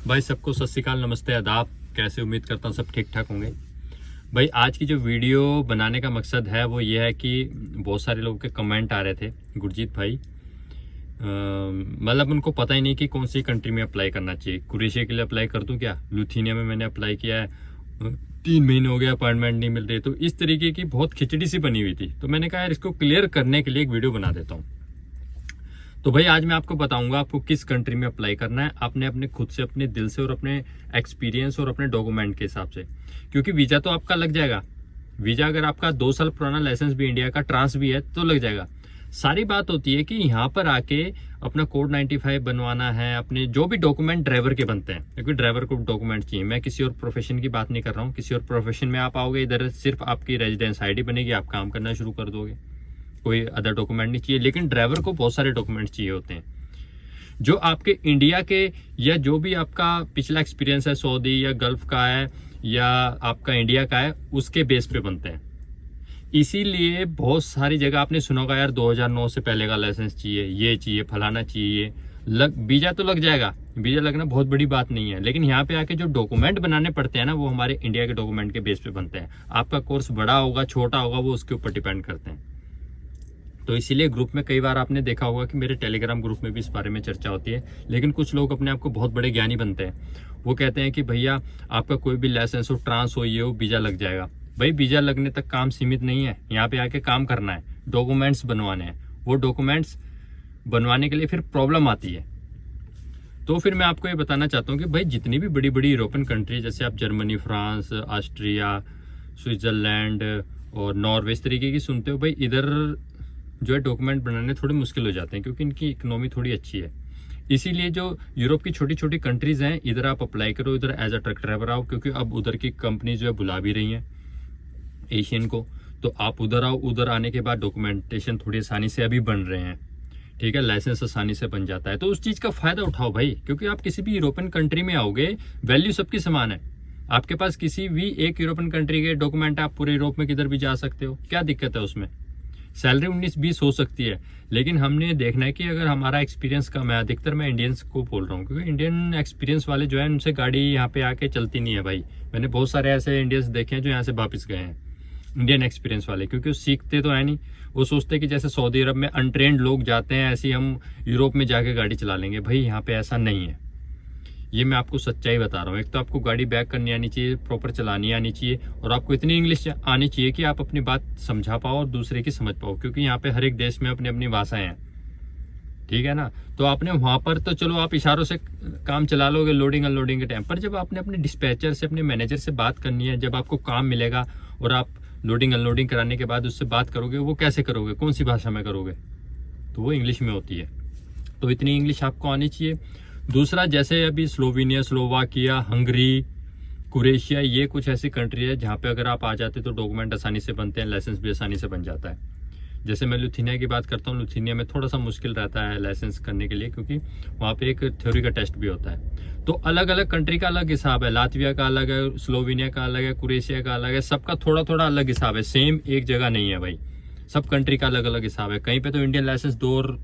भाई सबको सत श्री अकाल, नमस्ते, आदाब। कैसे? उम्मीद करता हूँ सब ठीक ठाक होंगे। भाई आज की जो वीडियो बनाने का मकसद है वो ये है कि बहुत सारे लोगों के कमेंट आ रहे थे, गुरजीत भाई मतलब उनको पता ही नहीं कि कौन सी कंट्री में अप्लाई करना चाहिए। क्रोएशिया के लिए अप्लाई कर दूं क्या? लिथुआनिया में मैंने अप्लाई किया है, 3 महीने हो गया, अपॉइंटमेंट नहीं मिल रही। तो इस तरीके की बहुत खिचड़ी सी बनी हुई थी, तो मैंने कहा यार इसको क्लियर करने के लिए एक वीडियो बना देता हूँ। तो भाई आज मैं आपको बताऊंगा आपको किस कंट्री में अप्लाई करना है, आपने अपने खुद से, अपने दिल से और अपने एक्सपीरियंस और अपने डॉक्यूमेंट के हिसाब से। क्योंकि वीजा तो आपका लग जाएगा। वीजा अगर आपका 2 साल पुराना लाइसेंस भी इंडिया का ट्रांस भी है तो लग जाएगा। सारी बात होती है कि यहाँ पर आके अपना कोड 95 बनवाना है, अपने जो भी डॉक्यूमेंट ड्राइवर के बनते हैं, क्योंकि ड्राइवर को डॉक्यूमेंट चाहिए। मैं किसी और प्रोफेशन की बात नहीं कर रहा हूँ। किसी और प्रोफेशन में आप आओगे, इधर सिर्फ आपकी रेजिडेंस आईडी बनेगी, आप काम करना शुरू कर दोगे, कोई अदर डॉक्यूमेंट नहीं चाहिए। लेकिन ड्राइवर को बहुत सारे डॉक्यूमेंट चाहिए होते हैं जो आपके इंडिया के या जो भी आपका पिछला एक्सपीरियंस है, सऊदी या गल्फ का है या आपका इंडिया का है, उसके बेस पे बनते हैं। इसीलिए बहुत सारी जगह आपने सुना होगा यार 2009 से पहले का लाइसेंस चाहिए, ये चाहिए, फलाना चाहिए। वीजा तो लग जाएगा, वीजा लगना बहुत बड़ी बात नहीं है। लेकिन यहाँ पे आके जो डॉक्यूमेंट बनाने पड़ते हैं ना, वो हमारे इंडिया के डॉक्यूमेंट के बेस पे बनते हैं। आपका कोर्स बड़ा होगा छोटा होगा वो उसके ऊपर डिपेंड करते हैं। तो इसीलिए ग्रुप में कई बार आपने देखा होगा कि मेरे टेलीग्राम ग्रुप में भी इस बारे में चर्चा होती है। लेकिन कुछ लोग अपने आप को बहुत बड़े ज्ञानी बनते हैं। वो कहते हैं कि भैया आपका कोई भी लाइसेंस हो, ट्रांस हो, ये हो, वीजा लग जाएगा। भाई वीजा लगने तक काम सीमित नहीं है, यहाँ पे आके काम करना है, डॉक्यूमेंट्स बनवाने हैं। वो डॉक्यूमेंट्स बनवाने के लिए फिर प्रॉब्लम आती है। तो फिर मैं आपको ये बताना चाहता हूँ कि भाई जितनी भी बड़ी बड़ी यूरोपियन कंट्री, जैसे आप जर्मनी, फ्रांस, ऑस्ट्रिया, स्विट्जरलैंड और नॉर्वे, इस तरीके की सुनते हो, भाई इधर जो है डॉक्यूमेंट बनाने थोड़े मुश्किल हो जाते हैं क्योंकि इनकी इकोनॉमी थोड़ी अच्छी है। इसीलिए जो यूरोप की छोटी छोटी कंट्रीज हैं, इधर आप अप्लाई करो, इधर एज अ ट्रक ड्राइवर आओ, क्योंकि अब उधर की कंपनी जो है बुला भी रही हैं एशियन को। तो आप उधर आओ, उधर आने के बाद डॉक्यूमेंटेशन थोड़ी आसानी से अभी बन रहे हैं, ठीक है, लाइसेंस आसानी से बन जाता है। तो उस चीज़ का फायदा उठाओ भाई, क्योंकि आप किसी भी यूरोपियन कंट्री में आओगे, वैल्यू सबकी समान है। आपके पास किसी भी एक यूरोपियन कंट्री के डॉक्यूमेंट, आप पूरे यूरोप में किधर भी जा सकते हो, क्या दिक्कत है उसमें? सैलरी 19-20 हो सकती है, लेकिन हमने देखना है कि अगर हमारा एक्सपीरियंस कम है, अधिकतर मैं इंडियंस को बोल रहा हूँ, क्योंकि इंडियन एक्सपीरियंस वाले जो है उनसे गाड़ी यहाँ पे आके चलती नहीं है भाई। मैंने बहुत सारे ऐसे इंडियंस देखे हैं जो यहाँ से वापस गए हैं, इंडियन एक्सपीरियंस वाले, क्योंकि वो सीखते तो है नहीं। वो सोचते हैं कि जैसे सऊदी अरब में अनट्रेंड लोग जाते हैं, ऐसे ही हम यूरोप में जाके गाड़ी चला लेंगे। भाई यहाँ पे ऐसा नहीं है, ये मैं आपको सच्चाई बता रहा हूँ। एक तो आपको गाड़ी बैक करनी आनी चाहिए, प्रॉपर चलानी आनी चाहिए, और आपको इतनी इंग्लिश आनी चाहिए कि आप अपनी बात समझा पाओ और दूसरे की समझ पाओ, क्योंकि यहाँ पे हर एक देश में अपनी अपनी भाषाएं हैं, ठीक है ना। तो आपने वहाँ पर तो चलो आप इशारों से काम चला लोगे लोडिंग अनलोडिंग के टाइम पर। जब आपने अपने डिस्पैचर से, अपने मैनेजर से बात करनी है, जब आपको काम मिलेगा और आप लोडिंग अनलोडिंग कराने के बाद उससे बात करोगे, वो कैसे करोगे, कौन सी भाषा में करोगे? तो वो इंग्लिश में होती है। तो इतनी इंग्लिश आपको आनी चाहिए। दूसरा, जैसे अभी स्लोवेनिया, स्लोवाकिया, हंगरी, क्रोएशिया, ये कुछ ऐसी कंट्री है जहाँ पे अगर आप आ जाते तो डॉक्यूमेंट आसानी से बनते हैं, लाइसेंस भी आसानी से बन जाता है। जैसे मैं लिथुआनिया की बात करता हूँ, लिथुआनिया में थोड़ा सा मुश्किल रहता है लाइसेंस करने के लिए, क्योंकि वहाँ पे एक थ्योरी का टेस्ट भी होता है। तो अलग अलग कंट्री का अलग हिसाब है, लातविया का अलग है, स्लोवेनिया का अलग है, क्रोएशिया का अलग है, सबका थोड़ा थोड़ा अलग हिसाब है। सेम एक जगह नहीं है भाई, सब कंट्री का अलग अलग हिसाब है। कहीं पे तो इंडियन लाइसेंस दो और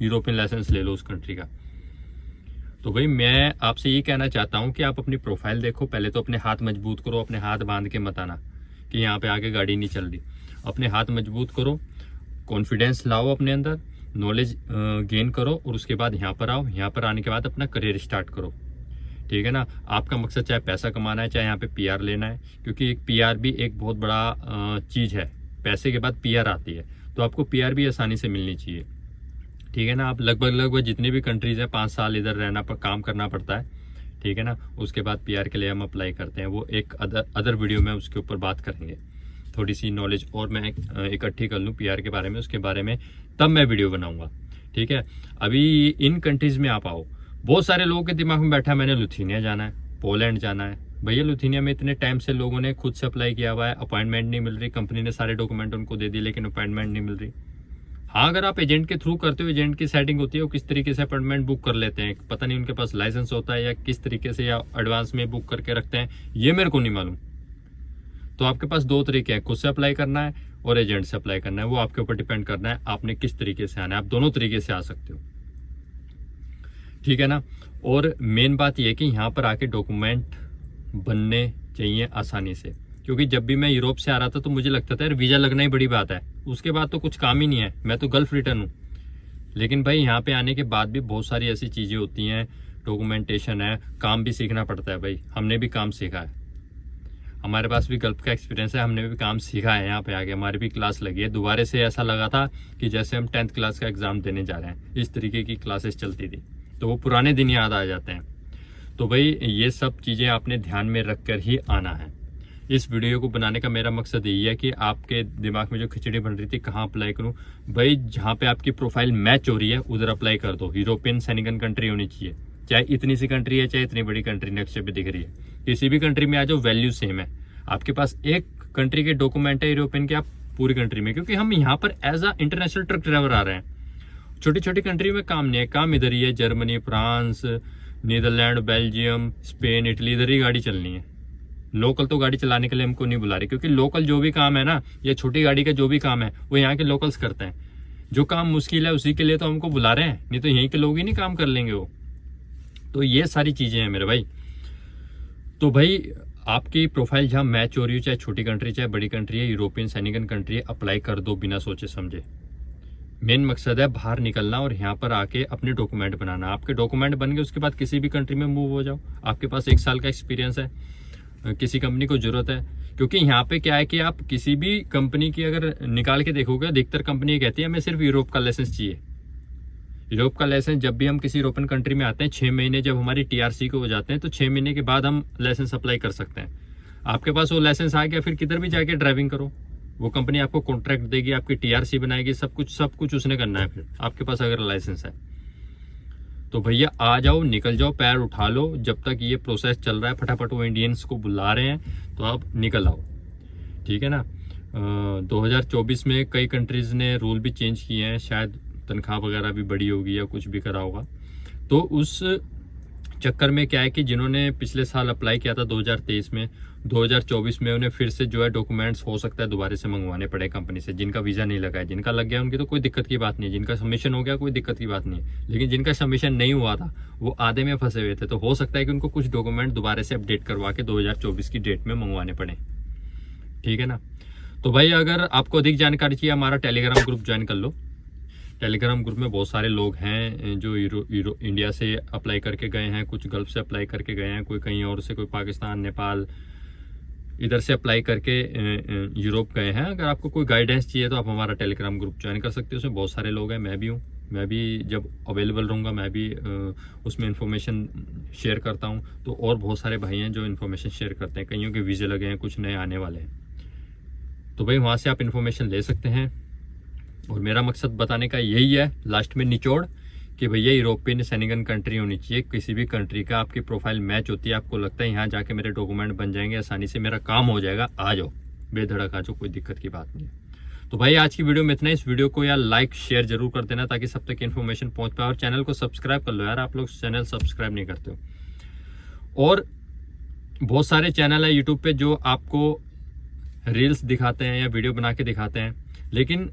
यूरोपियन लाइसेंस ले लो उस कंट्री का। तो भाई मैं आपसे ये कहना चाहता हूँ कि आप अपनी प्रोफाइल देखो, पहले तो अपने हाथ मजबूत करो। अपने हाथ बांध के मत आना कि यहाँ पे आके गाड़ी नहीं चल रही। अपने हाथ मजबूत करो, कॉन्फिडेंस लाओ अपने अंदर, नॉलेज गेन करो, और उसके बाद यहाँ पर आओ। यहाँ पर आने के बाद अपना करियर स्टार्ट करो, ठीक है ना। आपका मकसद चाहे पैसा कमाना है, चाहे यहाँ पे PR लेना है, क्योंकि एक PR भी एक बहुत बड़ा चीज़ है। पैसे के बाद PR आती है, तो आपको PR भी आसानी से मिलनी चाहिए, ठीक है ना। आप लगभग जितनी भी कंट्रीज हैं 5 साल इधर रहना पर काम करना पड़ता है, ठीक है ना। उसके बाद PR के लिए हम अप्लाई करते हैं। वो एक अदर वीडियो में उसके ऊपर बात करेंगे। थोड़ी सी नॉलेज और मैं इकट्ठी कर लूँ PR के बारे में, उसके बारे में तब मैं वीडियो बनाऊंगा, ठीक है। अभी इन कंट्रीज में आप आओ। बहुत सारे लोगों के दिमाग में बैठा है मैंने लिथुआनिया जाना है, पोलैंड जाना है। भैया लिथुआनिया में इतने टाइम से लोगों ने खुद से अप्लाई किया हुआ है, अपॉइंटमेंट नहीं मिल रही। कंपनी ने सारे डॉक्यूमेंट उनको दे दिए, लेकिन अपॉइंटमेंट नहीं मिल रही। हाँ, अगर आप एजेंट के थ्रू करते हो, एजेंट की सेटिंग होती है, वो किस तरीके से अपॉइंटमेंट बुक कर लेते हैं, पता नहीं उनके पास लाइसेंस होता है या किस तरीके से, या एडवांस में बुक करके रखते हैं, ये मेरे को नहीं मालूम। तो आपके पास 2 तरीके हैं, खुद से अप्लाई करना है और एजेंट से अप्लाई करना है। वो आपके ऊपर डिपेंड करना है आपने किस तरीके से आना है। आप दोनों तरीके से आ सकते हो, ठीक है ना। और मेन बात यह है कि यहाँ पर आके डॉक्यूमेंट बनने चाहिए आसानी से, क्योंकि जब भी मैं यूरोप से आ रहा था तो मुझे लगता था यार वीज़ा लगना ही बड़ी बात है, उसके बाद तो कुछ काम ही नहीं है, मैं तो गल्फ रिटर्न हूँ। लेकिन भाई यहाँ पे आने के बाद भी बहुत सारी ऐसी चीज़ें होती हैं, डॉक्यूमेंटेशन है, काम भी सीखना पड़ता है भाई। हमने भी काम सीखा है, हमारे पास भी गल्फ का एक्सपीरियंस है, हमने भी काम सीखा है। यहाँ पे आके हमारी भी क्लास लगी है, दोबारा से ऐसा लगा था कि जैसे हम 10th क्लास का एग्ज़ाम देने जा रहे हैं, इस तरीके की क्लासेस चलती थी। तो वो पुराने दिन याद आ जाते हैं। तो भाई ये सब चीज़ें आपने ध्यान में रख कर ही आना है। इस वीडियो को बनाने का मेरा मकसद यही है कि आपके दिमाग में जो खिचड़ी बन रही थी कहाँ अप्लाई करूँ, भाई जहाँ पे आपकी प्रोफाइल मैच हो रही है उधर अप्लाई कर दो। यूरोपियन सेनिगन कंट्री होनी चाहिए, चाहे इतनी सी कंट्री है चाहे इतनी बड़ी कंट्री नक्शे पे दिख रही है, किसी भी कंट्री में आ जाओ, वैल्यू सेम है। आपके पास एक कंट्री के डॉक्यूमेंट है यूरोपियन के, आप पूरी कंट्री में, क्योंकि हम यहाँ पर as a international truck driver आ रहे हैं। छोटी छोटी कंट्री में काम नहीं है, काम इधर ही है, Germany, France, Netherland, Belgium, Spain, Italy, इधर ही गाड़ी चलनी है। लोकल तो गाड़ी चलाने के लिए हमको नहीं बुला रही, क्योंकि लोकल जो भी काम है ना, ये छोटी गाड़ी का जो भी काम है वो यहाँ के लोकल्स करते हैं। जो काम मुश्किल है उसी के लिए तो हमको बुला रहे हैं, नहीं तो यहीं के लोग ही नहीं काम कर लेंगे वो। तो ये सारी चीज़ें हैं मेरे भाई। तो भाई आपकी प्रोफाइल जहाँ मैच हो रही हो, चाहे छोटी कंट्री चाहे बड़ी कंट्री है, यूरोपियन सेनिगन कंट्री है, अप्लाई कर दो बिना सोचे समझे। मेन मकसद है बाहर निकलना और यहाँ पर आके अपने डॉक्यूमेंट बनाना। आपके डॉक्यूमेंट बन गए उसके बाद किसी भी कंट्री में मूव हो जाओ। आपके पास 1 साल का एक्सपीरियंस है, किसी कंपनी को जरूरत है, क्योंकि यहाँ पे क्या है कि आप किसी भी कंपनी की अगर निकाल के देखोगे, अधिकतर कंपनी कहती है हमें सिर्फ यूरोप का लाइसेंस चाहिए। यूरोप का लाइसेंस जब भी हम किसी यूरोपियन कंट्री में आते हैं, 6 महीने जब हमारी TRC को हो जाते हैं तो 6 महीने के बाद हम लाइसेंस अप्लाई कर सकते हैं। आपके पास वो लाइसेंस आ गया, फिर किधर भी जाके ड्राइविंग करो, वो कंपनी आपको कॉन्ट्रैक्ट देगी, आपकी TRC बनाएगी, सब कुछ उसने करना है। फिर आपके पास अगर लाइसेंस है तो भैया आ जाओ, निकल जाओ, पैर उठा लो। जब तक ये प्रोसेस चल रहा है, फटाफट वो इंडियंस को बुला रहे हैं तो आप निकल आओ, ठीक है ना। 2024 में कई कंट्रीज़ ने रूल भी चेंज किए हैं, शायद तनख्वाह वगैरह भी बढ़ी होगी या कुछ भी करा होगा। तो उस चक्कर में क्या है कि जिन्होंने पिछले साल अप्लाई किया था 2023 में, 2024 में उन्हें फिर से जो है डॉक्यूमेंट्स हो सकता है दोबारा से मंगवाने पड़े कंपनी से। जिनका वीज़ा नहीं लगा है, जिनका लग गया उनकी तो कोई दिक्कत की बात नहीं है, जिनका सबमिशन हो गया कोई दिक्कत की बात नहीं है। लेकिन जिनका सबमिशन नहीं हुआ था वो आधे में फंसे हुए थे, तो हो सकता है कि उनको कुछ डॉक्यूमेंट दोबारा से अपडेट करवा के 2024 की डेट में मंगवाने पड़े, ठीक है ना। तो भाई अगर आपको अधिक जानकारी चाहिए, हमारा टेलीग्राम ग्रुप ज्वाइन कर लो। टेलीग्राम ग्रुप में बहुत सारे लोग हैं जो इंडिया से अप्लाई करके गए हैं, कुछ गल्फ से अप्लाई करके गए हैं, कोई कहीं और से, कोई पाकिस्तान, नेपाल, इधर से अप्लाई करके यूरोप गए हैं। अगर आपको कोई गाइडेंस चाहिए तो आप हमारा टेलीग्राम ग्रुप ज्वाइन कर सकते हो, उसमें बहुत सारे लोग हैं, मैं भी हूँ। मैं भी जब अवेलेबल रहूँगा मैं भी उसमें इन्फॉर्मेशन शेयर करता हूँ। तो और बहुत सारे भाई हैं जो इन्फॉर्मेशन शेयर करते हैं, कईयों के वीज़े लगे हैं, कुछ नए आने वाले हैं। तो भाई वहाँ से आप इन्फॉर्मेशन ले सकते हैं। और मेरा मकसद बताने का यही है लास्ट में निचोड़, कि भैया यूरोपियन सेनिगन कंट्री होनी चाहिए। किसी भी कंट्री का आपकी प्रोफाइल मैच होती है, आपको लगता है यहाँ जाके मेरे डॉक्यूमेंट बन जाएंगे, आसानी से मेरा काम हो जाएगा, आ जाओ, बेधड़क आ जाओ, कोई दिक्कत की बात नहीं है। तो भाई आज की वीडियो में इतना ही। इस वीडियो को यार लाइक शेयर जरूर कर देना ताकि सब तक इन्फॉर्मेशन पहुँच पाए, और चैनल को सब्सक्राइब कर लो यार, आप लोग चैनल सब्सक्राइब नहीं करते हो। और बहुत सारे चैनल है यूट्यूब पे जो आपको रील्स दिखाते हैं या वीडियो बना के दिखाते हैं, लेकिन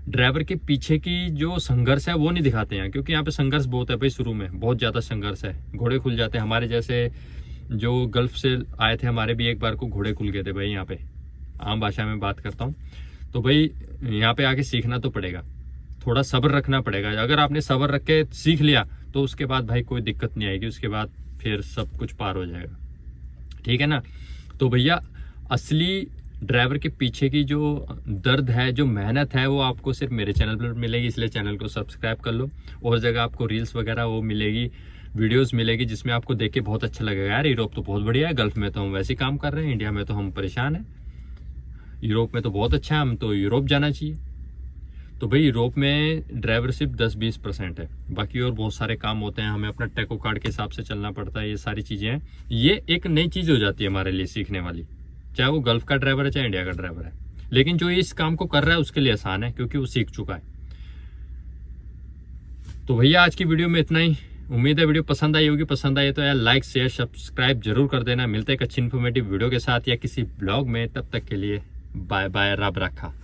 ड्राइवर के पीछे की जो संघर्ष है वो नहीं दिखाते हैं, क्योंकि यहाँ पे संघर्ष बहुत है भाई, शुरू में बहुत ज़्यादा संघर्ष है, घोड़े खुल जाते हैं। हमारे जैसे जो गल्फ से आए थे, हमारे भी एक बार को घोड़े खुल गए थे भाई, यहाँ पे आम भाषा में बात करता हूँ। तो भाई यहाँ पे आके सीखना तो पड़ेगा, थोड़ा सब्र रखना पड़ेगा। अगर आपने सब्र रख के सीख लिया तो उसके बाद भाई कोई दिक्कत नहीं आएगी, उसके बाद फिर सब कुछ पार हो जाएगा, ठीक है ना। तो भैया असली ड्राइवर के पीछे की जो दर्द है, जो मेहनत है, वो आपको सिर्फ मेरे चैनल पर मिलेगी, इसलिए चैनल को सब्सक्राइब कर लो। और जगह आपको रील्स वगैरह वो मिलेगी, वीडियोस मिलेगी, जिसमें आपको देख के बहुत अच्छा लगेगा, यार यूरोप तो बहुत बढ़िया है, गल्फ में तो हम वैसे काम कर रहे हैं, इंडिया में तो हम परेशान हैं, यूरोप में तो बहुत अच्छा है, हम तो यूरोप जाना चाहिए। तो भाई यूरोप में ड्राइवर सिर्फ 10-20% है, बाकी और बहुत सारे काम होते हैं, हमें अपना टेको कार्ड के हिसाब से चलना पड़ता है, ये सारी चीज़ें हैं। ये एक नई चीज़ हो जाती है हमारे लिए सीखने वाली, चाहे वो गल्फ का ड्राइवर है चाहे इंडिया का ड्राइवर है। लेकिन जो इस काम को कर रहा है उसके लिए आसान है, क्योंकि वो सीख चुका है। तो भैया आज की वीडियो में इतना ही। उम्मीद है वीडियो पसंद आई होगी, पसंद आई तो यार लाइक शेयर सब्सक्राइब जरूर कर देना। मिलते हैं एक अच्छी इन्फॉर्मेटिव वीडियो के साथ या किसी ब्लॉग में, तब तक के लिए बाय बाय, रब रखा।